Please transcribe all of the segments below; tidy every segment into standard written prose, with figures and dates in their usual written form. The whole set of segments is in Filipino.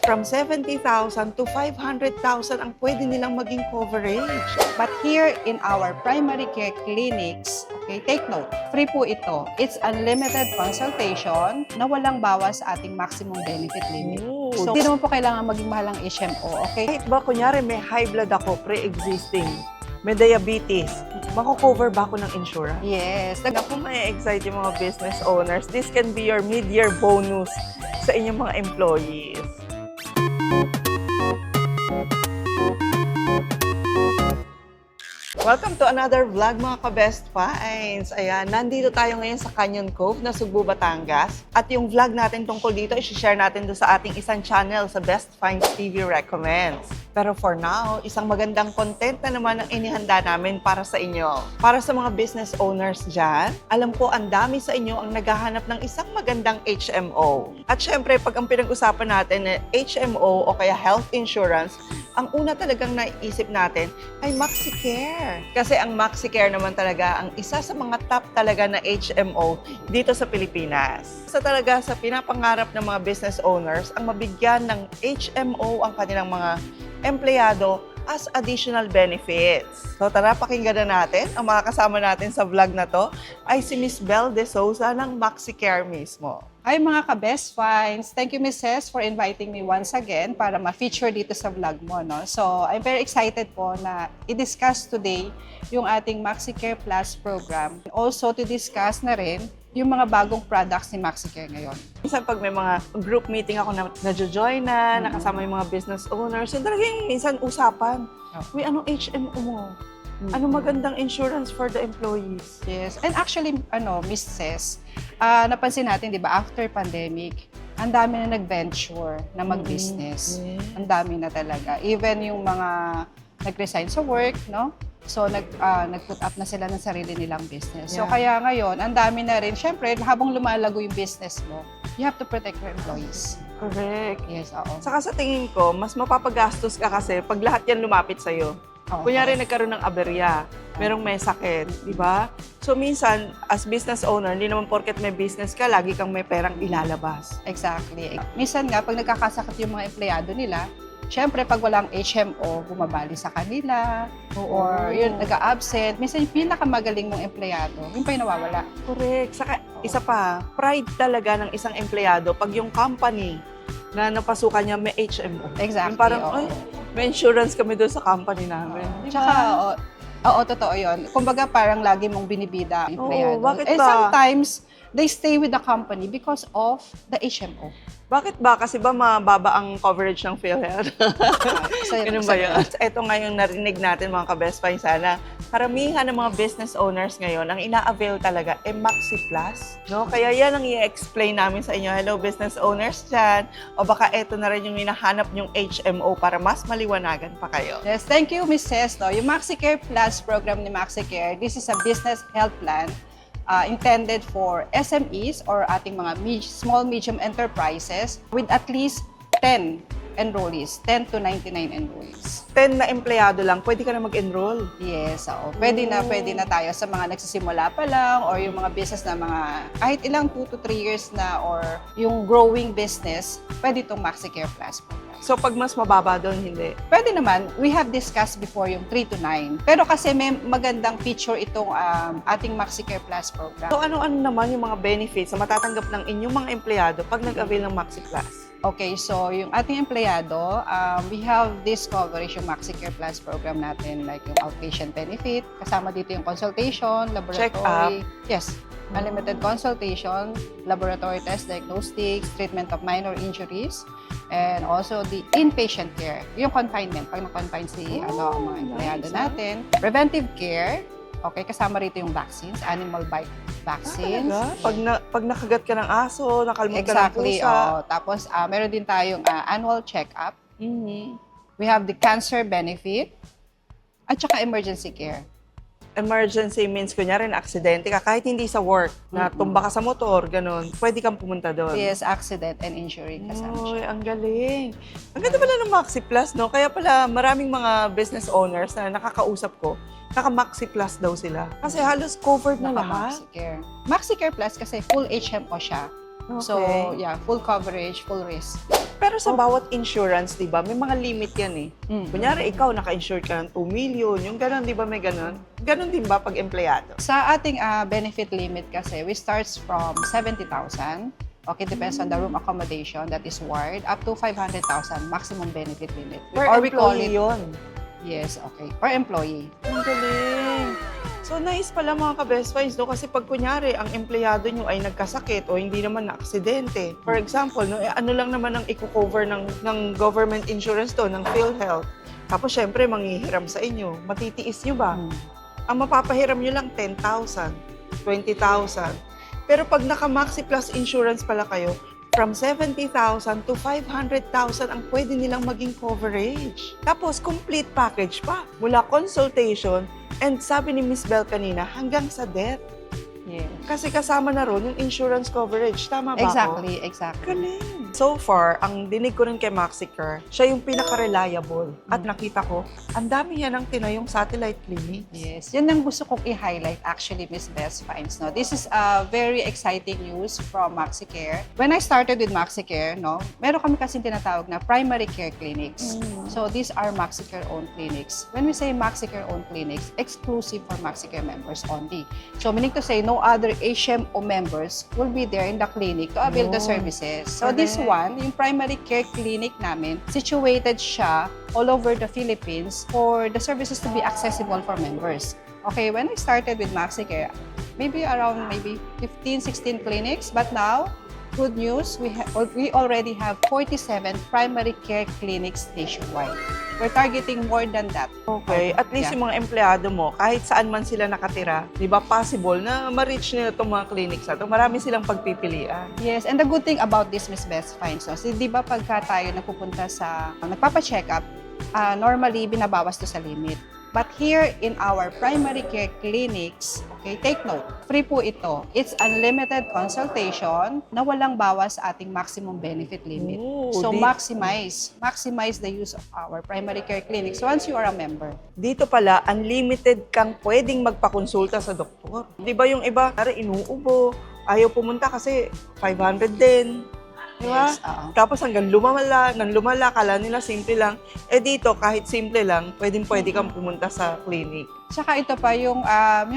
from 70,000 to 500,000 ang pwede nilang maging coverage. But here in our primary care clinics, okay, take note, free po ito. It's unlimited consultation na walang bawas sa ating maximum benefit limit. So, hindi naman po kailangan maging mahal ang HMO, okay? Kahit ba, kunyari, may high blood ako, pre-existing, may diabetes, mako-cover ba ako ng insurance? Yes. Naku, may excite yung mga business owners. This can be your mid-year bonus sa inyong mga employees. Welcome to another vlog mga ka-Best Finds. Ayan, nandito tayo ngayon sa Canyon Cove na Subo, Batangas. At yung vlog natin tungkol dito, i-share natin doon sa ating isang channel sa Best Finds TV Recommends. Pero for now, isang magandang content na naman ang inihanda namin para sa inyo. Para sa mga business owners dyan, alam ko ang dami sa inyo ang naghahanap ng isang magandang HMO. At syempre, pag ang pinag-usapan natin na HMO o kaya health insurance, ang una talagang naisip natin ay MaxiCare. Kasi ang MaxiCare naman talaga ang isa sa mga top talaga na HMO dito sa Pilipinas. Isa talaga sa pinapangarap ng mga business owners ang mabigyan ng HMO ang kanilang mga empleyado as additional benefits. So tara, pakinggan na natin. Ang mga kasama natin sa vlog na to ay si Miss Belle De Souza ng MaxiCare mismo. Hi mga ka-Best Finds! Thank you, Mrs. for inviting me once again para ma-feature dito sa vlog mo. No? So, I'm very excited po na i-discuss today yung ating MaxiCare Plus program. Also, to discuss na rin yung mga bagong products ni MaxiCare ngayon. Minsan pag may mga group meeting ako na nadjo-join na, nakasama yung mga business owners, yun talagang minsan usapan. Uy, anong HMO mo? Ano magandang insurance for the employees? Yes. And actually, Mrs., napansin natin, di ba, after pandemic, ang dami na nag-venture na mag-business. Ang dami na talaga. Even yung mga nag-resign sa work, no? So, nag-put up na sila ng sarili nilang business. So, kaya ngayon, ang dami na rin. Siyempre, habang lumalago yung business mo, you have to protect your employees. Correct. Yes, oo. Saka sa tingin ko, mas mapapagastos ka kasi pag lahat yan lumapit sa'yo. Kunyari nagkaroon ng aberya, merong may sakit, di ba? So minsan, as business owner, hindi naman porket may business ka, lagi kang may perang ilalabas. Exactly. Minsan nga, pag nagkakasakit yung mga empleyado nila, syempre, pag walang HMO, bumabali sa kanila, or yun, nag-a-absent. Minsan, yung pinakamagaling mong empleyado, yung pa yung nawawala. Correct. Saka, isa pa, pride talaga ng isang empleyado pag yung company na napasukan niya may HMO. Exactly. Yung parang, oo. ay, may insurance kami doon sa company namin. Tsaka, oo, totoo yun. Kumbaga, parang lagi mong binibida ang empleyado. Bakit And ba? sometimes, they stay with the company because of the HMO. Bakit ba? Kasi ba mababa ang coverage ng PhilHealth? Ganun ba yun? Ito nga yung narinig natin mga ka-Best Finds sana. Karamihan ng mga business owners ngayon, ang ina-avail talaga ay Maxi Plus. No? Kaya yan ang i-explain namin sa inyo. Hello business owners dyan. O baka ito na rin yung hinahanap yung HMO para mas maliwanagan pa kayo. Yes, thank you, Mrs. No, yung MaxiCare Plus program ni MaxiCare, this is a business health plan intended for SMEs or ating mga small, medium enterprises with at least 10 enrollees, 10 to 99 enrollees. 10 na empleyado lang, pwede ka na mag-enroll. Yes, oo. Pwede na tayo sa mga nagsisimula pa lang or yung mga business na mga kahit ilang 2 to 3 years na or yung growing business, pwede itong MaxiCare Plus program. So pag mas mababa doon, hindi. Pwede naman. We have discussed before yung 3 to 9. Pero kasi may magandang feature itong ating MaxiCare Plus program. So ano-ano naman yung mga benefits na matatanggap ng inyong mga empleyado pag nag-avail ng Maxi Plus? Okay, so yung ating empleyado, we have this coverage yung MaxiCare Plus program natin, like yung outpatient benefit, kasama dito yung consultation, laboratory. Check-up. Yes, unlimited consultation, laboratory test, diagnostics, treatment of minor injuries, and also the inpatient care, yung confinement, pag na-confine si ang mga empleyado natin. Preventive care, okay, kasama rito yung vaccines, animal bite vaccines. Pag nakagat ka ng aso, nakalmot ka ng Exactly. pusa. Tapos, meron din tayong annual check-up. We have the cancer benefit at saka emergency care. Emergency means, kunyari na aksidente ka, kahit hindi sa work, na tumba ka sa motor, ganun, pwede kang pumunta doon. Yes, accident and injury kasama Uy, siya. ang galing. Ang ganda pala ng Maxi Plus, no? Kaya pala maraming mga business owners na nakakausap ko, naka-Maxi Plus daw sila. Kasi halos covered na lahat. MaxiCare. MaxiCare Plus kasi full HMO siya. So, Okay. yeah, full coverage, full risk. Pero sa bawat insurance, di ba, may mga limit yan eh. Kunyari, ikaw, naka-insure ka ng 2 million, yung gano'n, di ba, may gano'n? Gano'n din ba pag empleyado? Sa ating benefit limit kasi, we starts from 70,000. Okay, depends on the room accommodation that is wired, up to 500,000 maximum benefit limit. Per Or we call employee it, yun. yes, okay, per employee. Ang galing. So, nice pala mga ka-best finds, no? Kasi pag kunyari, ang empleyado nyo ay nagkasakit o hindi naman na-aksidente. For example, no, ano lang naman ang i-cover ng government insurance to, ng PhilHealth. Tapos, syempre, manghihiram sa inyo. Matitiis nyo ba? Ang mapapahiram nyo lang 10,000, 20,000. Pero pag naka-Maxi Plus insurance pala kayo, from 70,000 to 500,000 ang pwede nilang maging coverage. Tapos, complete package pa. Mula consultation, and sabi ni Miss Bell kanina, hanggang sa death. Yes. Kasi kasama na ron yung insurance coverage. Tama ba Exactly, ako? exactly. Galing. So far, ang dinig ko rin kay MaxiCare, siya yung pinaka-reliable. At nakita ko, ang dami niya ng tinayong satellite clinics. Yes, yan ang gusto kong i-highlight actually, Miss Best Finds. No? This is a very exciting news from MaxiCare. When I started with MaxiCare, no, meron kami kasing tinatawag na primary care clinics. So these are MaxiCare-owned clinics. When we say MaxiCare-owned clinics, exclusive for MaxiCare members only. So meaning to say, no other HMO members will be there in the clinic to avail the services. So this one, yung primary care clinic namin, situated siya all over the Philippines for the services to be accessible for members. Okay, when I started with MaxiCare, maybe around 15, 16 clinics, but now, good news, we already have 47 primary care clinics nationwide. We're targeting more than that. Okay, at least Yeah. yung mga empleyado mo, kahit saan man sila nakatira, di ba possible na ma-reach nila itong mga clinics na ito. Marami silang pagpipilian. Yes, and the good thing about this, Miss Best Finds, no, di ba pagka tayo nagpupunta sa, nagpapa-check up, normally binabawas to sa limit. But here in our primary care clinics, okay, take note, free po ito. It's unlimited consultation na walang bawas sa ating maximum benefit limit. Oh, So di- maximize the use of our primary care clinics once you are a member. Dito pala, unlimited kang pwedeng magpakonsulta sa doktor. Di ba yung iba, inuubo, ayaw pumunta kasi 500 din. Di ba? Yes, oo. Tapos hanggang lumala, kala nila simple lang. Eh dito, kahit simple lang, pwede kang pumunta sa clinic. Tsaka ito pa, yung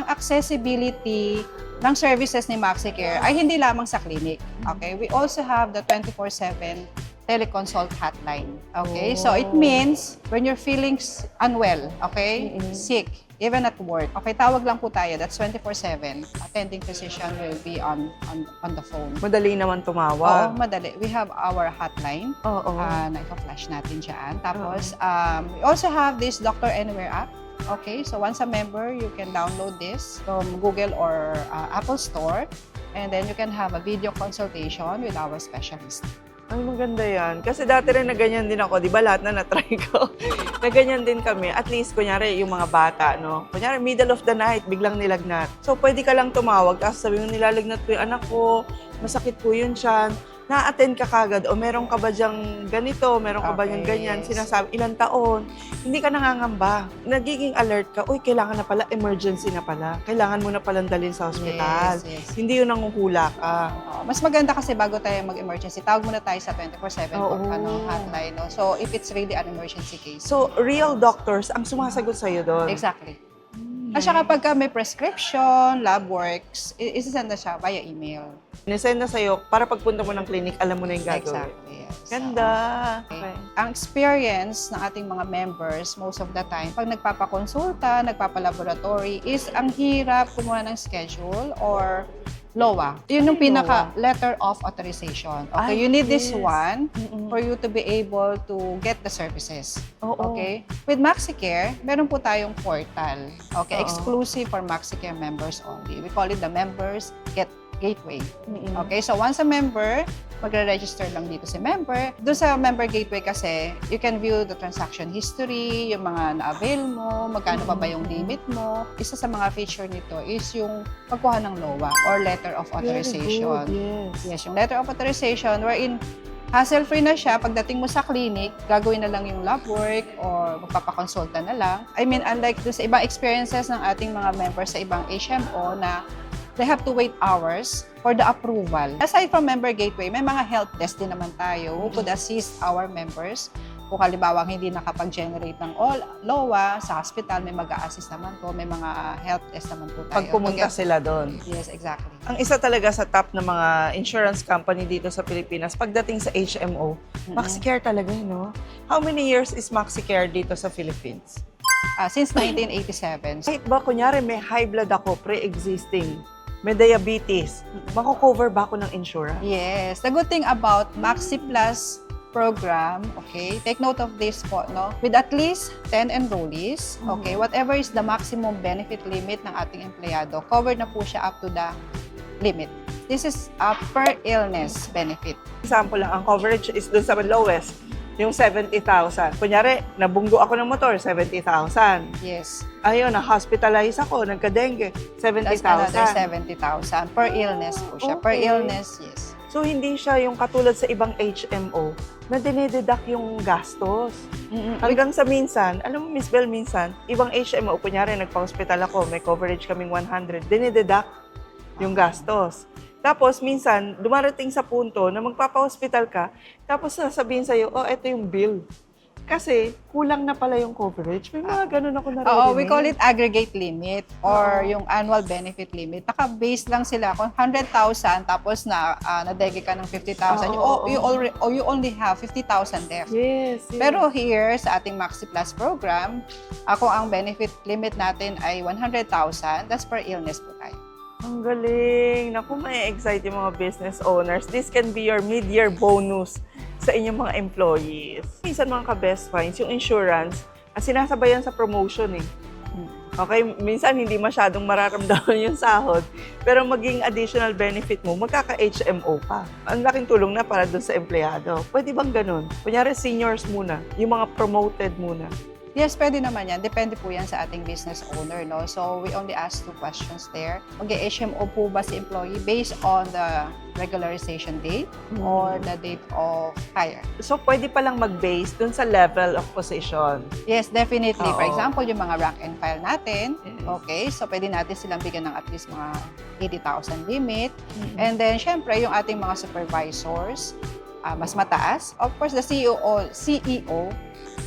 accessibility ng services ni MaxiCare ay hindi lamang sa clinic. Okay? We also have the 24/7 teleconsult hotline. Okay? So it means when you're feeling unwell, okay? Sick, even at work. Okay, tawag lang po tayo. That's 24/7. Attending physician will be on the phone. Madali naman Oo, tumawag. madali. We have our hotline. Oo. Na ika-flash natin dyan. Tapos, we also have this Dr. Anywhere app. Okay, so once a member, you can download this from Google or Apple Store. And then you can have a video consultation with our specialist. Ay, maganda yan. Kasi dati rin na ganyan din ako. Di ba lahat na na-try ko? Na ganyan din kami. At least, kunyari, yung mga bata, no? Kunyari, middle of the night, biglang nilagnat. So, pwede ka lang tumawag. Tapos sabi mo, nilalagnat po yung anak ko. Masakit po yun siyan. Na-attend ka kagad. O meron ka ba dyang ganito? Meron ka ba dyang Okay, ganyan? yes. Sinasabi, ilang taon? Hindi ka nangangamba. Nagiging alert ka. Uy, kailangan na pala. Emergency na pala. Kailangan mo na palang dalhin sa ospital. Yes. Hindi yun nanguhula ka. Mas maganda kasi bago tayo mag-emergency, tawag muna tayo sa 24/7 Oo. hotline. No? So, if it's really an emergency case. So, real doctors ang sumasagot sa'yo doon. Exactly. At saka pagka may prescription, lab works, isisend na siya via email. Nisend na sa'yo para pagpunta mo ng clinic, alam mo na yung gagawin. Exactly, yes. Ganda. Okay. Okay. Ang experience ng ating mga members, most of the time, pag nagpapakonsulta, nagpapalaboratory, is ang hirap kumuha ng schedule or LOA. Yun yung Ay, pinaka letter of authorization. Okay, Ay, you need this yes. one Mm-mm. for you to be able to get the services. Oo. Okay? With MaxiCare, meron po tayong portal. Okay, Oo. exclusive for MaxiCare members only. We call it the Members Gateway. Mm-mm. Okay, so once a member, magre-register lang dito si member. Doon sa member gateway kasi, you can view the transaction history, yung mga na-avail mo, magkano pa ba yung limit mo. Isa sa mga feature nito is yung pagkuha ng LOA or letter of authorization. Very good, yes. Yes, yung letter of authorization wherein hassle-free na siya. Pagdating mo sa clinic, gagawin na lang yung lab work or magpapakonsulta na lang. I mean, unlike doon sa ibang experiences ng ating mga members sa ibang HMO na they have to wait hours for the approval. Aside from member gateway, may mga help desk din naman tayo who could assist our members. Kung halimbawa hindi nakapag-generate ng LOA sa hospital, may mag-a-assist naman po, may mga help desk naman po tayo. Pag pumunta sila doon. Yes, exactly. Ang isa talaga sa top na mga insurance company dito sa Pilipinas, pagdating sa HMO, MaxiCare talaga, no? How many years is MaxiCare dito sa Philippines? Since 1987. Kahit ba, kunyari, may high blood ako, pre-existing, may diabetes, mako-cover ba ako ng insurance? Yes. The good thing about Maxi Plus program, okay, take note of this po, no? With at least 10 enrollees, okay, whatever is the maximum benefit limit ng ating empleyado, covered na po siya up to the limit. This is a per illness benefit. Example lang, ang coverage is dun sa lowest, yung 70,000. Kunyari, nabunggo ako ng motor, 70,000. Yes. Ayun, na-hospitalize ako, nagka-dengue, That's another 70,000. 70,000 per illness po siya. Per Okay. illness, yes. So, hindi siya yung katulad sa ibang HMO na dinededuct yung gastos. Hanggang sa minsan, alam mo, Miss Bell, minsan, ibang HMO, kunyari, nagpa-hospital ako, may coverage kaming 100, dinededuct yung gastos. Tapos, minsan, dumarating sa punto na magpapa-hospital ka, tapos sasabihin sa'yo, oh, ito yung bill. Kasi, kulang na pala yung coverage. May mga ganun ako naririnig. Oo, we call it aggregate limit or yung annual benefit limit. Naka-base lang sila kung 100,000 tapos nadege ka ng 50,000. You only have 50,000 left. Yes, yes. Pero here, sa ating Maxi Plus program, kung ang benefit limit natin ay 100,000, that's per illness po tayo. Ang galing. Naku, may excite yung mga business owners. This can be your mid-year bonus sa inyong mga employees. Minsan mga ka-best finds, yung insurance, sinasabayan sa promotion eh. Okay, minsan hindi masyadong mararamdaman yung sahod, pero maging additional benefit mo, magkaka-HMO pa. Ang laking tulong na para doon sa empleyado. Pwede bang ganun? Kunyari seniors muna, yung mga promoted muna. Yes, pwede naman yan. Depende po yan sa ating business owner, no? So, we only ask 2 questions there. Okay, HMO po ba si employee based on the regularization date or the date of hire? So, pwede palang mag-base dun sa level of position. Yes, definitely. For Oo. example, yung mga rank and file natin, Yes. okay, so pwede natin silang bigyan ng at least mga 80,000 limit. And then, syempre, yung ating mga supervisors, mas mataas. Of course, the CEO,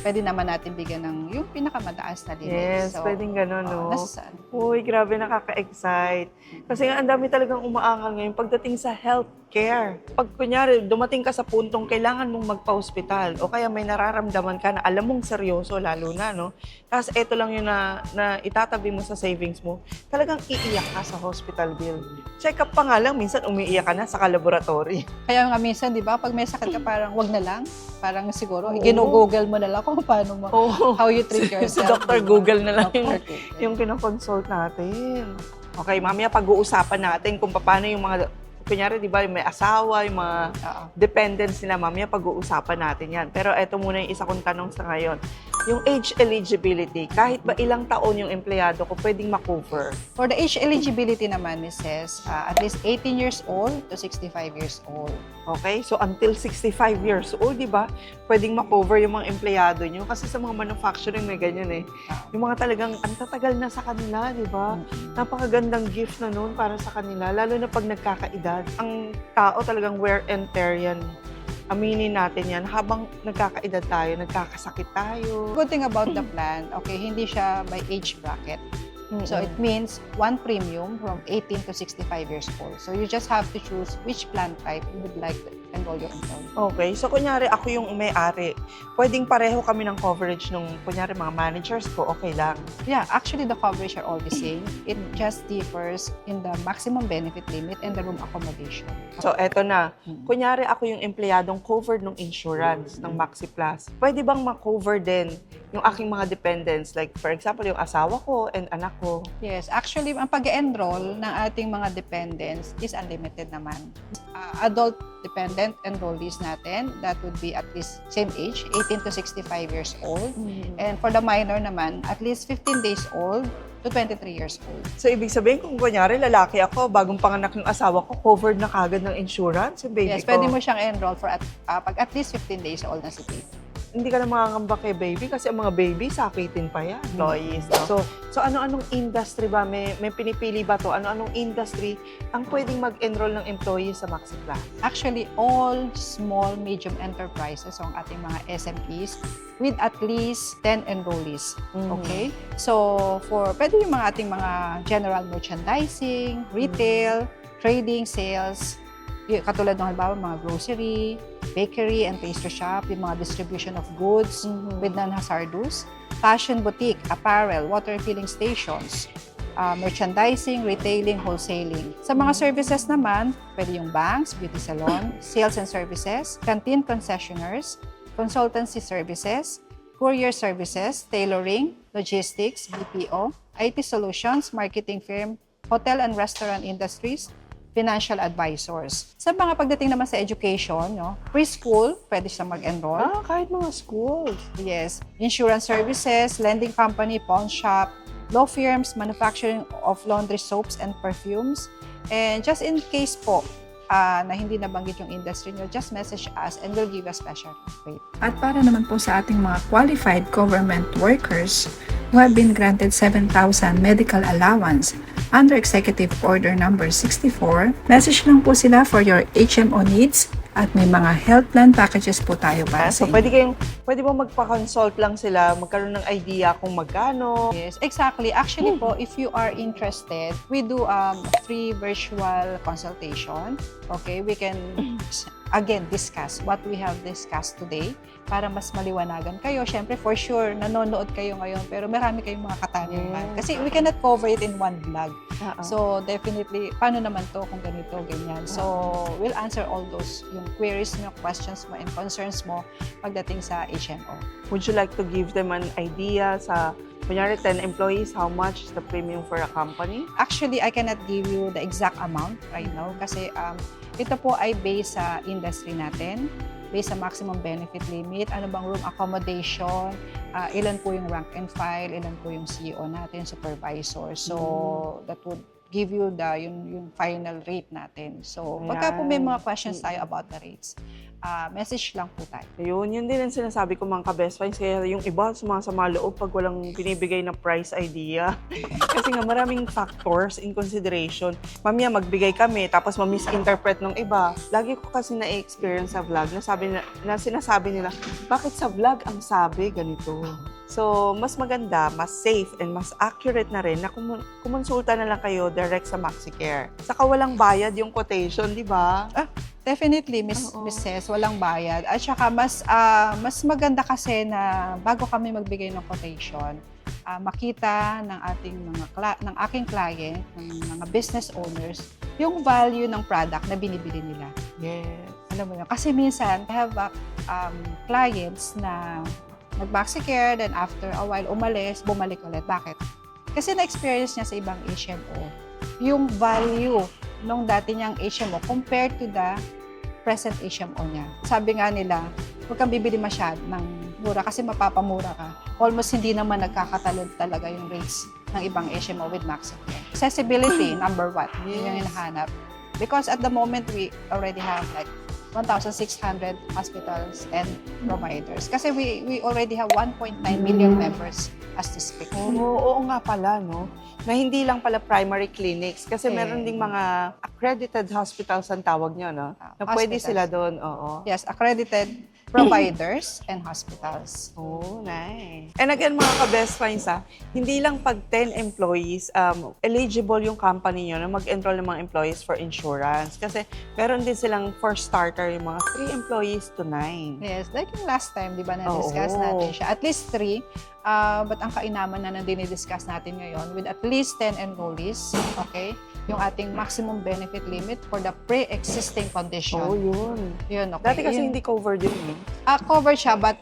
pwede naman natin bigyan ng yung pinakamataas na limit. Yes, pwedeng ganun, no? Nasa saan? Uy, grabe, nakaka-excite. Kasi nga, ang dami talagang umaangal ngayon pagdating sa healthcare. Pag kunyari, dumating ka sa puntong kailangan mong magpa-hospital o kaya may nararamdaman ka na alam mong seryoso, lalo na, no? Tapos eto lang yun na itatabi mo sa savings mo, talagang iiyak ka sa hospital bill. Check up pa nga lang, minsan umiiyak ka na sa laboratory. Kaya nga minsan, di ba, pag may sakit ka, parang wag na lang. Parang siguro, Oo. gino-google mo na lang kung paano mo, Oh, how you treat si yourself. Dr. di ba? Google na lang Dr. Google. yung kinoconsult natin. Okay, mamaya pag-uusapan natin kung paano yung mga, kunyari, di ba, yung may asawa, yung mga Oo. dependents nila, mamaya pag-uusapan natin yan. Pero eto muna yung isa kong tanong sa ngayon. Yung age eligibility, kahit ba ilang taon yung empleyado ko, pwedeng ma-cover? For the age eligibility naman, Mrs., at least 18 years old to 65 years old. Okay? So, until 65 years old, di ba, pwedeng ma-cover yung mga empleyado nyo. Kasi sa mga manufacturing, may ganyan eh. Yung mga talagang, ang tatagal na sa kanila, di ba? Napakagandang gift na noon para sa kanila, lalo na pag nagkakaedad. Ang tao talagang wear and tear yan. Aminin natin yan, habang nagkakaedad tayo, nagkakasakit tayo. Good thing about the plan, okay, hindi siya by age bracket. So it means one premium from 18 to 65 years old. So you just have to choose which plan type you would like to enroll your employee. Okay, so kunyari ako yung may-ari, pwedeng pareho kami ng coverage nung kunyari mga managers ko, okay lang. Yeah, actually the coverage are all the same. It just differs in the maximum benefit limit and the room accommodation. So eto na, kunyari ako yung empleyadong covered ng insurance ng Maxi Plus, pwede bang ma-cover din yung aking mga dependents? Like for example, yung asawa ko and anak ko. Yes, actually, ang pag-enroll ng ating mga dependents is unlimited naman. Adult dependent enrollees natin, that would be at least same age, 18 to 65 years old. And for the minor naman, at least 15 days old to 23 years old. So ibig sabihin, kung kunyari lalaki ako, bagong panganak ng asawa ko, covered na kagad ng insurance yung baby Yes, ko? pwede mo siyang enroll for pag at least 15 days old na si baby. hindi ka na makakamba kay baby kasi ang mga baby, sakitin pa yan. Employees, no? So ano-anong industry ba? May pinipili ba to? Ano-anong industry ang pwedeng mag-enroll ng employees sa MaxiClass? Actually, all small, medium enterprises, so ang ating mga SMEs, with at least 10 enrollees. Okay? So, pwede yung mga ating mga general merchandising, retail, trading, sales, katulad ng halimbawa mga grocery, bakery and pastry shop, yung mga distribution of goods with non-hazardous, fashion boutique, apparel, water filling stations, merchandising, retailing, wholesaling. Sa mga services naman, pwede yung banks, beauty salon, sales and services, canteen concessionaires, consultancy services, courier services, tailoring, logistics, BPO, IT solutions, marketing firm, hotel and restaurant industries, financial advisors. Sa mga pagdating naman sa education, no, preschool, pwede siya mag-enroll. Kahit mga schools. Yes. Insurance services, lending company, pawn shop, law firms, manufacturing of laundry soaps and perfumes. And just in case po, na hindi nabanggit yung industry nyo, just message us and we'll give a special rate. At para naman po sa ating mga qualified government workers who have been granted 7,000 medical allowance under Executive Order number 64, message lang po sila for your HMO needs at may mga health plan packages po tayo para So sa inyo. pwede mo magpa-consult lang sila, magkaroon ng idea kung magkano. Yes, exactly. Actually po, if you are interested, we do free virtual consultation. Okay, we can again discuss what we have discussed today para mas maliwanagan kayo. Siyempre, for sure, nanonood kayo ngayon, pero marami kayong mga katanungan. Kasi we cannot cover it in one vlog. So, definitely, paano naman to kung ganito, ganyan. So, we'll answer all those, yung queries mo, questions mo, and concerns mo pagdating sa HMO. Would you like to give them an idea sa, kunyari 10 employees, how much is the premium for a company? Actually, I cannot give you the exact amount right now kasi ito po ay based sa industry natin, based sa maximum benefit limit, ano bang room accommodation, ilan po yung rank and file, ilan po yung CEO natin, supervisor. So, that would give you yung final rate natin. So, pagka po may mga questions tayo about the rates, message lang po tayo. Yun din ang sinasabi ko mga ka-best friends. Kaya yung iba, sumasama loob pag walang binibigay na price idea. Kasi nga maraming factors in consideration. Mamaya magbigay kami, tapos ma-misinterpret ng iba. Lagi ko kasi na-experience sa vlog na sinasabi nila, bakit sa vlog ang sabi ganito? So, mas maganda, mas safe, and mas accurate na rin na kumonsulta na lang kayo direct sa MaxiCare. Saka walang bayad yung quotation, di ba? Definitely, Miss Ces, walang bayad. At saka mas maganda kasi na bago kami magbigay ng quotation, makita ng aking client, ng mga business owners, yung value ng product na binibili nila. Yes. Alam mo yun? Kasi minsan, I have clients na nag-MaxiCare, then after a while, umalis, bumalik ulit. Bakit? Kasi na-experience niya sa ibang HMO, yung value nung dati niyang HMO compared to the present HMO niya. Sabi nga nila, huwag kang bibili masyad ng mura kasi mapapamura ka. Almost hindi naman nagkakatalon talaga yung rates ng ibang HMO with MaxiCare. Accessibility, number one. Yun yung hinahanap. Because at the moment, we already have like 1,600 hospitals and providers. Kasi we already have 1.9 million members as to speak. Oo nga pala, no? Na hindi lang pala primary clinics. Kasi meron ding mga accredited hospitals ang tawag nyo, no? Na pwede Hospitals. sila doon, oo. Yes, accredited providers and hospitals. Oh, nice. And again, mga ka-best finds, hindi lang pag 10 employees, eligible yung company nyo na mag-enroll ng mga employees for insurance. Kasi meron din silang for starter yung mga 3 employees to 9. Yes, like yung last time, di ba, na-discuss natin siya. At least 3. But ang kainaman na dinidiscuss natin ngayon, with at least 10 enrollees, okay? Yung ating maximum benefit limit for the pre-existing condition. Oh, yun. Yun, okay. Dati kasi hindi covered yun, eh. Covered siya, but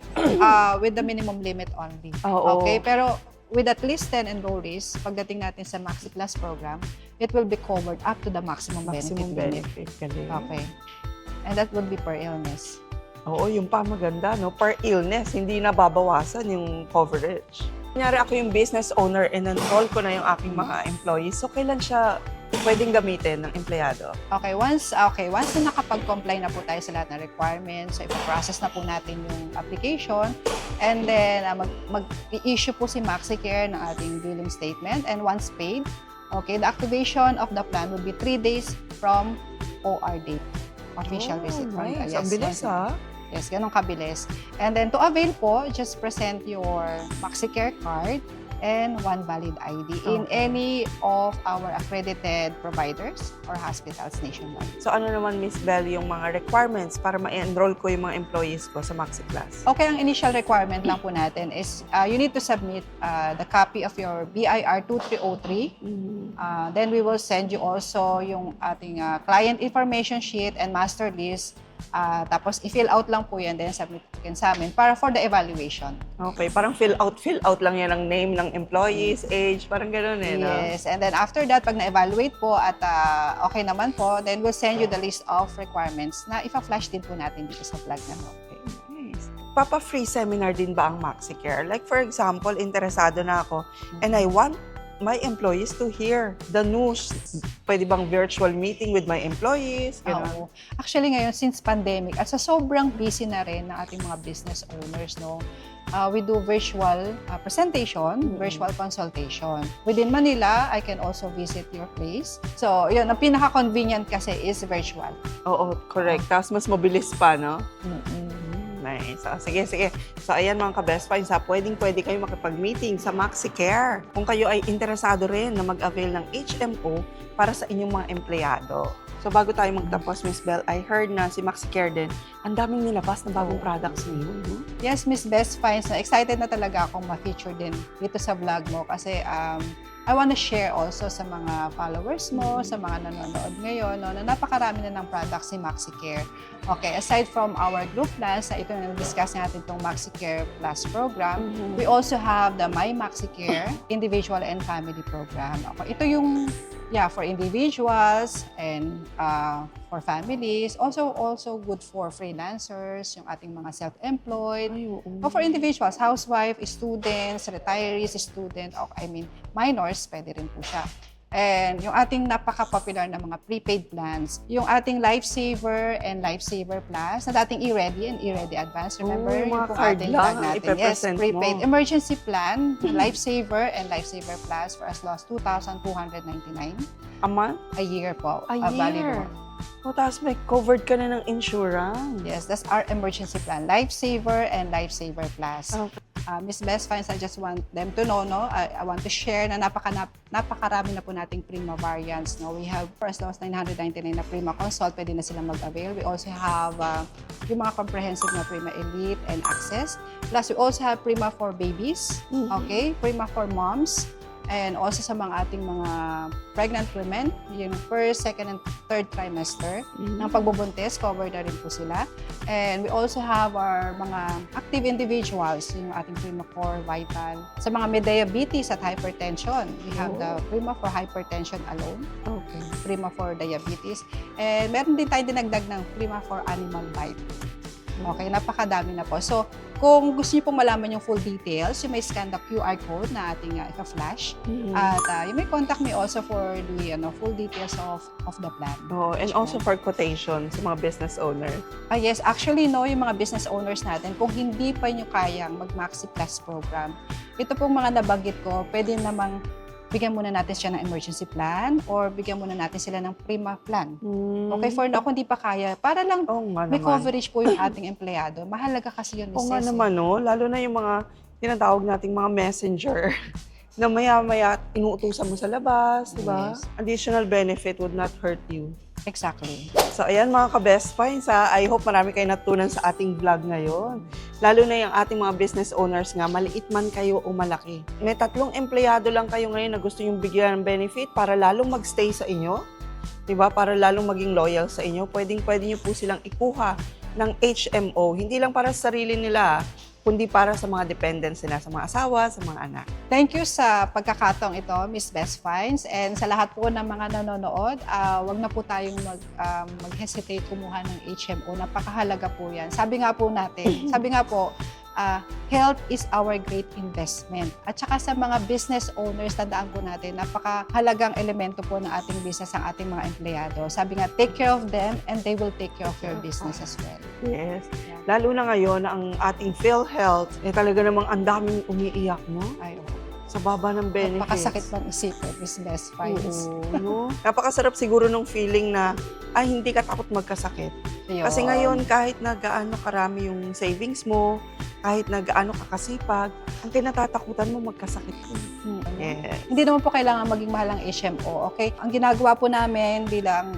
with the minimum limit only. Oo. Okay? Pero with at least 10 enrollees, pagdating natin sa MaxiClass program, it will be covered up to the maximum Maximum benefit limit. benefit. Galing. Okay. And that would be per illness. Oo, yung pa maganda, no? Per illness, hindi na babawasan yung coverage. Kunyari ako yung business owner and enroll ko na yung aking mga employees. So, kailan siya pwedeng gamitin ng empleyado? Okay, once na nakapag-comply na po tayo sa lahat ng requirements, so ipaprocess na po natin yung application, and then mag-i-issue po si MaxiCare ng ating billing statement, and once paid, okay, the activation of the plan will be 3 days from OR date. Official visit from Nice. Ang bilis, ha? Yes, ganun kabilis. And then to avail po, just present your MaxiCare card and one valid ID in any of our accredited providers or hospitals nationwide. So ano naman, Miss Bell, yung mga requirements para ma-enroll ko yung mga employees ko sa MaxiClass? Okay, ang initial requirement lang po natin is you need to submit the copy of your BIR 2303. Then we will send you also yung ating client information sheet and master list. Tapos i-fill out lang po yan, then submit again sa amin para for the evaluation. Okay, parang fill out lang yan ang name ng employees, age, parang gano'n eh, no? Yes, and then after that, pag na-evaluate po at okay naman po, then we'll send you the list of requirements na ipa-flash din po natin dito sa vlog na to. Nice. Papa-free seminar din ba ang MaxiCare? Like for example, interesado na ako and I want my employees to hear the news. Pwede bang virtual meeting with my employees? Ganun. Oo. Actually ngayon, since pandemic, at sa sobrang busy na rin ng ating mga business owners, no, we do virtual presentation, virtual consultation. Within Manila, I can also visit your place. So, yun, ang pinaka-convenient kasi is virtual. Oo, correct. Tapos mas mabilis pa, no? Nice. Sige. So, ayan mga ka-best finds, pwedeng-pwede kayo makipag-meeting sa MaxiCare kung kayo ay interesado rin na mag-avail ng HMO para sa inyong mga empleyado. So, bago tayo magtapos, Miss Bell, I heard na si MaxiCare din, ang daming nilabas na bagong products niyo. Yes, Miss Best Finds, excited na talaga akong ma-feature din dito sa vlog mo kasi I want to share also sa mga followers mo, sa mga nanonood ngayon, no, na napakarami na ng products ni MaxiCare. Okay, aside from our group plans, na ito na discuss natin itong MaxiCare Plus program, we also have the My MaxiCare Individual and Family Program. Okay, ito yung for individuals and for families. Also good for freelancers, yung ating mga self-employed. O for individuals, housewife, students, retirees, minors, pwede rin po siya. And yung ating napaka-popular na mga prepaid plans, yung ating Lifesaver and Lifesaver Plus na dating e-ready and e-ready advance. Remember, yung mga pong card ating lang, plan natin. Yes, ipepresent prepaid mo. emergency plan, Lifesaver and Lifesaver Plus for as low as 2,299 A month? a year po. A Valid year? po. O, tapos may covered ka na ng insurance. Yes, that's our emergency plan. Lifesaver and Lifesaver Plus. Okay. Miss Best Finds, I just want them to know, no? I want to share na napakarami na po nating Prima variants, no? We have for as low as 999 na Prima Consult, pwede na silang mag-avail. We also have yung mga comprehensive na Prima Elite and Access. Plus, we also have Prima for babies, okay? Prima for moms, and also sa mga ating mga pregnant women, yung first, second, and third trimester ng pagbubuntis, covered na rin po sila. And we also have our mga active individuals, yung ating Prima for Vital. Sa mga may diabetes at hypertension, we have the Prima for Hypertension alone, Okay. Prima for Diabetes, and meron din tayo dinagdag ng Prima for Animal Bite. Okay, napakadami na po. So, kung gusto niyo pong malaman yung full details, you may scan the QR code na ating ipa-flash. At you may contact me also for the full details of the plan. Oh, and also for quotation sa mga business owner. Yes, actually, no, yung mga business owners natin, kung hindi pa nyo kayang mag-Maxi Plus program, ito pong mga nabanggit ko, pwede namang bigyan muna natin siya ng emergency plan or bigyan muna natin sila ng Prima plan. Okay, for now, kung hindi pa kaya, para lang may coverage po yung ating empleyado. Mahalaga kasi yun, Oo nga Mrs. naman, no? Lalo na yung mga tinatawag nating mga messenger na maya-maya inuutusan mo sa labas, di ba? Yes. Additional benefit would not hurt you. Exactly. So, ayan mga ka-best finds, ha? I hope marami kayo natutunan sa ating vlog ngayon. Lalo na yung ating mga business owners nga, maliit man kayo o malaki. May 3 empleyado lang kayo ngayon na gusto yung bigyan ng benefit para lalong magstay sa inyo. Diba? Para lalong maging loyal sa inyo. Pwede nyo po silang ikuha ng HMO. Hindi lang para sa sarili nila, kundi para sa mga dependents nila, sa mga asawa, sa mga anak. Thank you sa pagkakataong ito, Miss Best Finds. And sa lahat po ng mga nanonood, wag na po tayong mag-hesitate kumuha ng HMO. Napakahalaga po yan. Sabi nga po, health is our great investment. At saka sa mga business owners, tandaan po natin, napakahalagang elemento po ng ating business ang ating mga empleyado. Sabi nga, take care of them and they will take care of your business as well. Yes. Lalo na ngayon, ang ating PhilHealth, talaga namang ang daming umiiyak, no? Ay, Sa baba ng benefits. napakasakit man isipin, Miss Best Finds. Oo, no? Napakasarap siguro nung feeling na, hindi ka takot magkasakit. Kasi ngayon, kahit na gaano karami yung savings mo, kahit na gaano kakasipag, ang kinatatakutan mo magkasakit. Yes. Hindi naman po kailangan maging mahal ang HMO, okay? Ang ginagawa po namin bilang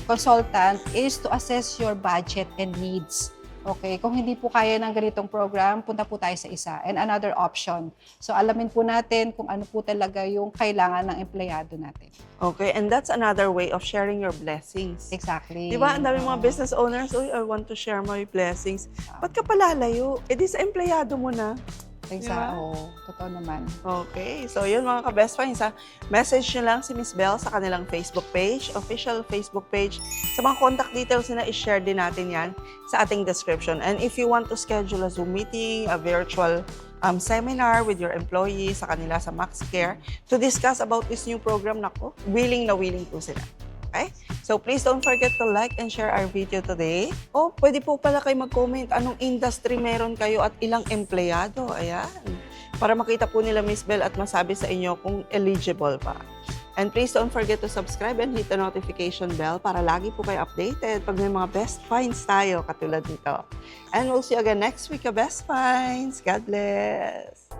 consultant is to assess your budget and needs. Okay, kung hindi po kaya ng ganitong program, punta po tayo sa isa. And another option. So alamin po natin kung ano po talaga yung kailangan ng empleyado natin. Okay, and that's another way of sharing your blessings. Exactly. Di ba? Ang dami mga business owners, I want to share my blessings. Ba't ka palalayo? Di sa empleyado mo na. Exactly. Totoo naman. Okay, so yun mga ka-best finds ha. Message nyo lang si Miss Belle sa kanilang Facebook page, official Facebook page. Sa mga contact details na i-share din natin yan sa ating description. And if you want to schedule a Zoom meeting, a virtual seminar with your employees sa kanila sa MaxCare to discuss about this new program, nako, willing na willing po sila. Okay? So please don't forget to like and share our video today. O pwede po pala kayo mag-comment anong industry meron kayo at ilang empleyado. Ayan. Para makita po nila Miss Belle at masabi sa inyo kung eligible pa. And please don't forget to subscribe and hit the notification bell para lagi po kayo updated pag may mga best finds tayo katulad nito. And we'll see you again next week, Best Finds. God bless!